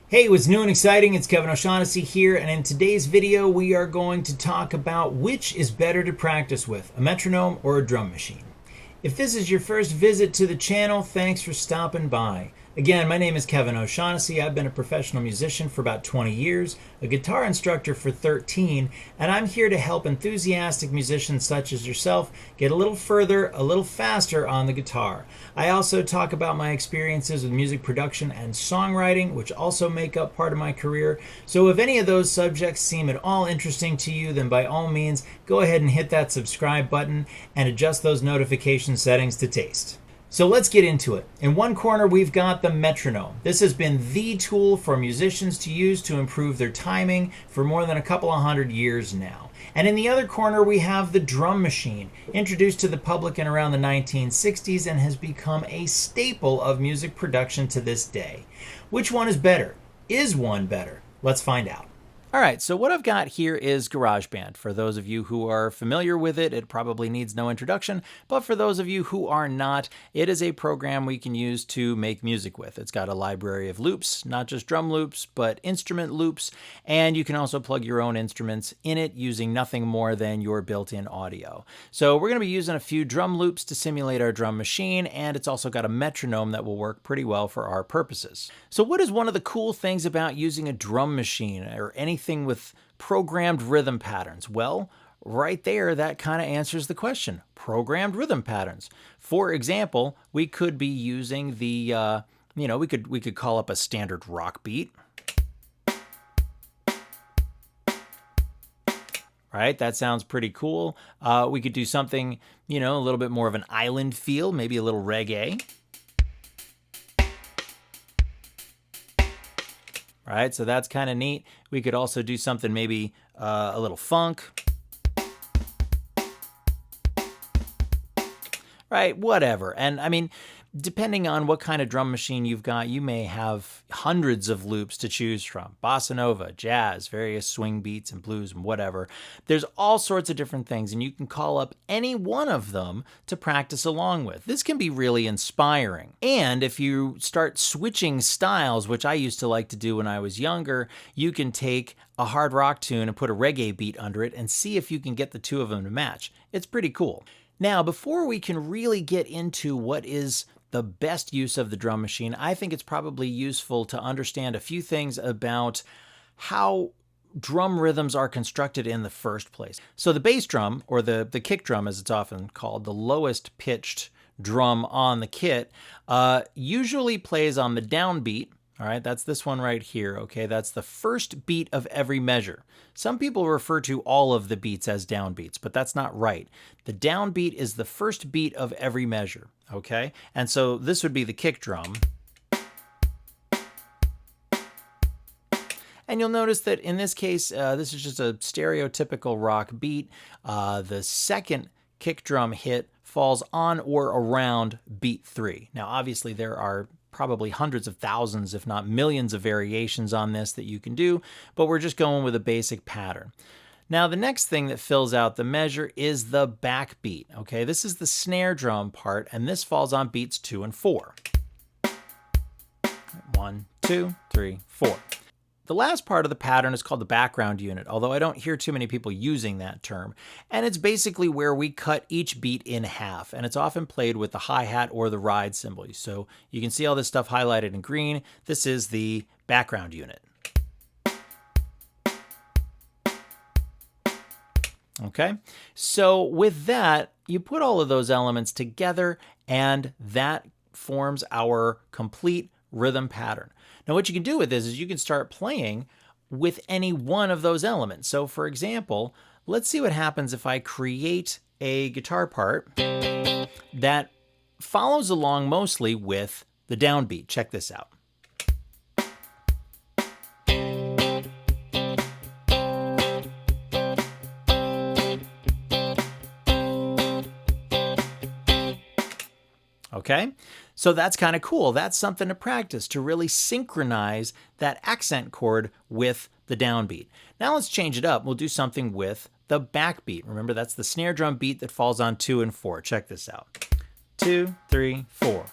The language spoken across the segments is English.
Hey, what's new and exciting? It's Kevin O'Shaughnessy here, and in today's video, we are going to talk about which is better to practice with, a metronome or a drum machine. If this is your first visit to the channel, thanks for stopping by. Again, my name is Kevin O'Shaughnessy. I've been a professional musician for about 20 years, a guitar instructor for 13, and I'm here to help enthusiastic musicians such as yourself get a little further, a little faster on the guitar. I also talk about my experiences with music production and songwriting, which also make up part of my career. So if any of those subjects seem at all interesting to you, then by all means, go ahead and hit that subscribe button and adjust those notification settings to taste. So let's get into it. In one corner, we've got the metronome. This has been the tool for musicians to use to improve their timing for more than a couple of hundred years now. And in the other corner, we have the drum machine, introduced to the public in around the 1960s and has become a staple of music production to this day. Which one is better? Is one better? Let's find out. All right, so what I've got here is Garageband. For those of you who are familiar with it, it probably needs no introduction, but for those of you who are not, it is a program we can use to make music with. It's got a library of loops, not just drum loops, but instrument loops, and you can also plug your own instruments in it using nothing more than your built-in audio. So we're going to be using a few drum loops to simulate our drum machine, and it's also got a metronome that will work pretty well for our purposes. So what is one of the cool things about using a drum machine or anything with programmed rhythm patterns? Well, right there, that kind of answers the question. Programmed rhythm patterns. For example, we could be using the, we could call up a standard rock beat. Right, that sounds pretty cool. We could do something, a little bit more of an island feel, maybe a little reggae. Right, so that's kind of neat. We could also do something maybe a little funk. Right, whatever. And I mean, depending on what kind of drum machine you've got, you may have hundreds of loops to choose from. Bossa nova, jazz, various swing beats and blues and whatever. There's all sorts of different things, and you can call up any one of them to practice along with. This can be really inspiring. And if you start switching styles, which I used to like to do when I was younger, you can take a hard rock tune and put a reggae beat under it and see if you can get the two of them to match. It's pretty cool. Now, before we can really get into what is the best use of the drum machine, I think it's probably useful to understand a few things about how drum rhythms are constructed in the first place. So the bass drum, or the kick drum as it's often called, the lowest pitched drum on the kit, usually plays on the downbeat. All right, that's this one right here, okay? That's the first beat of every measure. Some people refer to all of the beats as downbeats, but that's not right. The downbeat is the first beat of every measure, okay? And so this would be the kick drum. And you'll notice that in this case, this is just a stereotypical rock beat. The second kick drum hit falls on or around beat 3. Now, obviously, there are probably hundreds of thousands, if not millions of variations on this that you can do, but we're just going with a basic pattern. Now, the next thing that fills out the measure is the backbeat, okay? This is the snare drum part, and this falls on beats 2 and 4. 1, 2, 3, 4. The last part of the pattern is called the background unit, although I don't hear too many people using that term. And it's basically where we cut each beat in half, and it's often played with the hi-hat or the ride cymbal. So you can see all this stuff highlighted in green. This is the background unit. Okay, so with that, you put all of those elements together, and that forms our complete rhythm pattern. Now, what you can do with this is you can start playing with any one of those elements. So, for example, let's see what happens if I create a guitar part that follows along mostly with the downbeat. Check this out. Okay, so that's kind of cool. That's something to practice, to really synchronize that accent chord with the downbeat. Now let's change it up. We'll do something with the backbeat. Remember, that's the snare drum beat that falls on 2 and 4. Check this out. 2, 3, 4.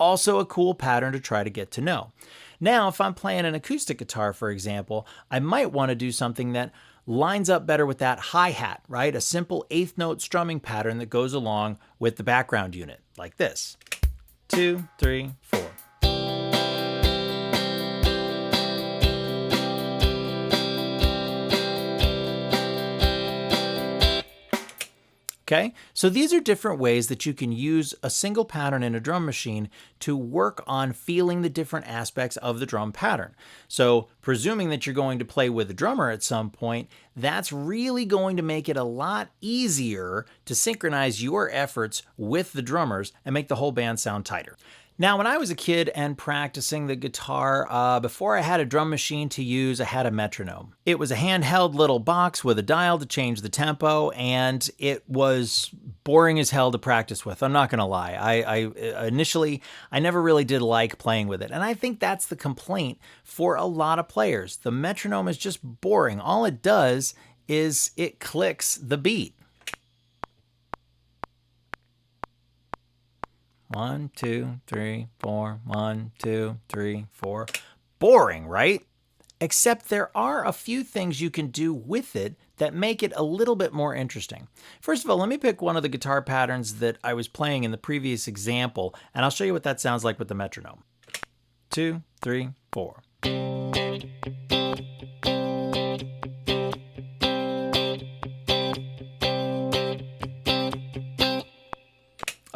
also a cool pattern to try to get to know. Now, if I'm playing an acoustic guitar, for example, I might want to do something that lines up better with that hi-hat, right? A simple eighth note strumming pattern that goes along with the background unit, like this. 2, 3, 4. Okay, so these are different ways that you can use a single pattern in a drum machine to work on feeling the different aspects of the drum pattern. So presuming that you're going to play with a drummer at some point, that's really going to make it a lot easier to synchronize your efforts with the drummers and make the whole band sound tighter. Now, when I was a kid and practicing the guitar, before I had a drum machine to use, I had a metronome. It was a handheld little box with a dial to change the tempo, and it was boring as hell to practice with. I'm not gonna lie. Initially, I never really did like playing with it, and I think that's the complaint for a lot of players. The metronome is just boring. All it does is it clicks the beat. 1, 2, 3, 4, 1, 2, 3, 4. Boring, right? Except there are a few things you can do with it that make it a little bit more interesting. First of all, let me pick one of the guitar patterns that I was playing in the previous example, and I'll show you what that sounds like with the metronome. 2, 3, 4.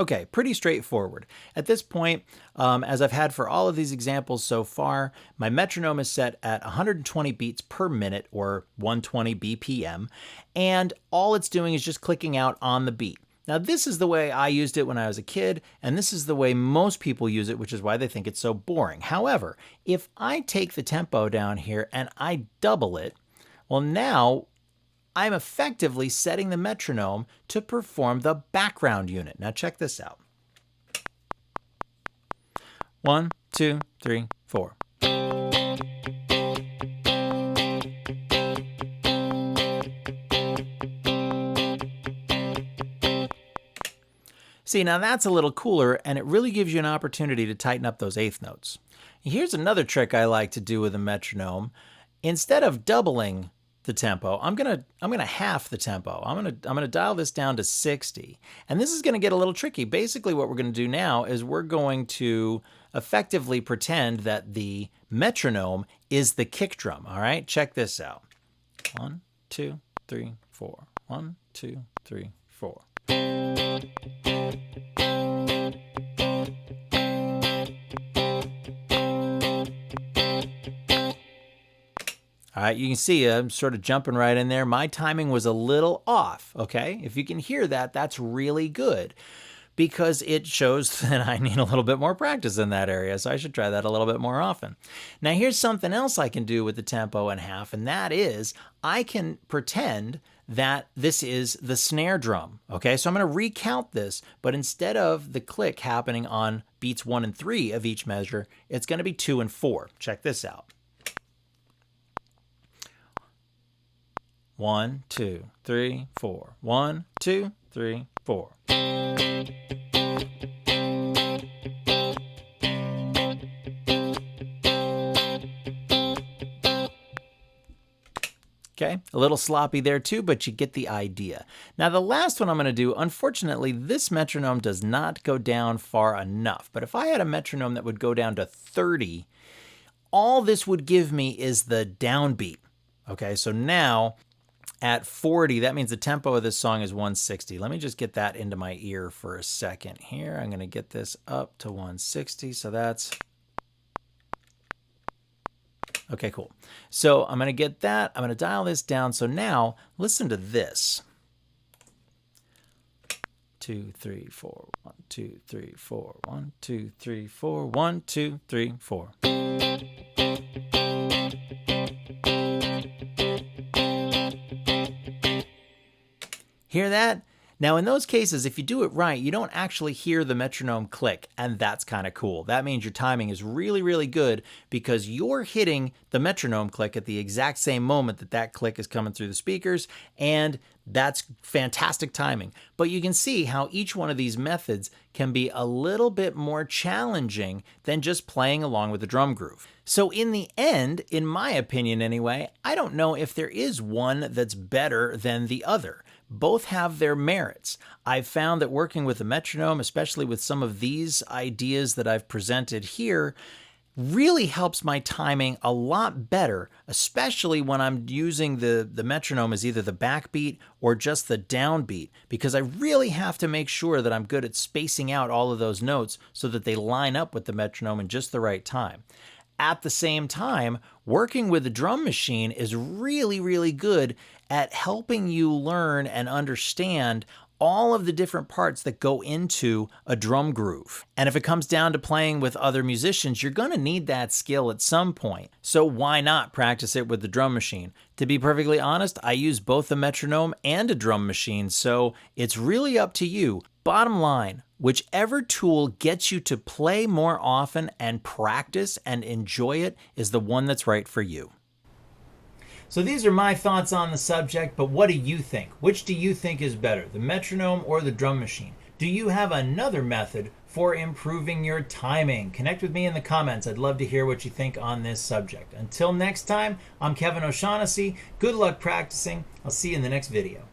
Okay, pretty straightforward. At this point, as I've had for all of these examples so far, my metronome is set at 120 beats per minute, or 120 BPM, and all it's doing is just clicking out on the beat. Now, this is the way I used it when I was a kid, and this is the way most people use it, which is why they think it's so boring. However, if I take the tempo down here and I double it, well, now I'm effectively setting the metronome to perform the background unit. Now check this out. 1, 2, 3, 4. See, now that's a little cooler, and it really gives you an opportunity to tighten up those eighth notes. Here's another trick I like to do with a metronome. Instead of doubling the tempo, I'm gonna half the tempo. I'm gonna dial this down to 60, and this is gonna get a little tricky. Basically, what we're gonna do now is we're going to effectively pretend that the metronome is the kick drum. All right, check this out. 1, 2, 3, 4. 1, 2, 3, 4. All right, you can see I'm sort of jumping right in there. My timing was a little off, okay? If you can hear that, that's really good because it shows that I need a little bit more practice in that area, so I should try that a little bit more often. Now, here's something else I can do with the tempo and half, and that is I can pretend that this is the snare drum, okay? So I'm gonna recount this, but instead of the click happening on beats 1 and 3 of each measure, it's gonna be 2 and 4. Check this out. 1, 2, 3, 4. 1, 2, 3, 4. Okay, a little sloppy there too, but you get the idea. Now the last one I'm gonna do, unfortunately, this metronome does not go down far enough, but if I had a metronome that would go down to 30, all this would give me is the downbeat. Okay, so now at 40, that means the tempo of this song is 160. Let me just get that into my ear for a second here. I'm gonna get this up to 160, so that's okay, cool. So I'm gonna get that, I'm gonna dial this down. So now listen to this. 2, 3, 4, 1, 2, 3, 4, 1, 2, 3, 4, 1, 2, 3, 4. Hear that? Now, in those cases, if you do it right, you don't actually hear the metronome click, and that's kind of cool. That means your timing is really, really good because you're hitting the metronome click at the exact same moment that that click is coming through the speakers, and that's fantastic timing. But you can see how each one of these methods can be a little bit more challenging than just playing along with the drum groove. So in the end, in my opinion anyway, I don't know if there is one that's better than the other. Both have their merits. I've found that working with a metronome, especially with some of these ideas that I've presented here, really helps my timing a lot better, especially when I'm using the metronome as either the backbeat or just the downbeat, because I really have to make sure that I'm good at spacing out all of those notes so that they line up with the metronome in just the right time. At the same time, working with a drum machine is really, really good at helping you learn and understand all of the different parts that go into a drum groove. And if it comes down to playing with other musicians, you're going to need that skill at some point. So why not practice it with the drum machine? To be perfectly honest, I use both a metronome and a drum machine, so it's really up to you. Bottom line, whichever tool gets you to play more often and practice and enjoy it is the one that's right for you. So these are my thoughts on the subject, but what do you think? Which do you think is better, the metronome or the drum machine? Do you have another method for improving your timing? Connect with me in the comments. I'd love to hear what you think on this subject. Until next time, I'm Kevin O'Shaughnessy. Good luck practicing. I'll see you in the next video.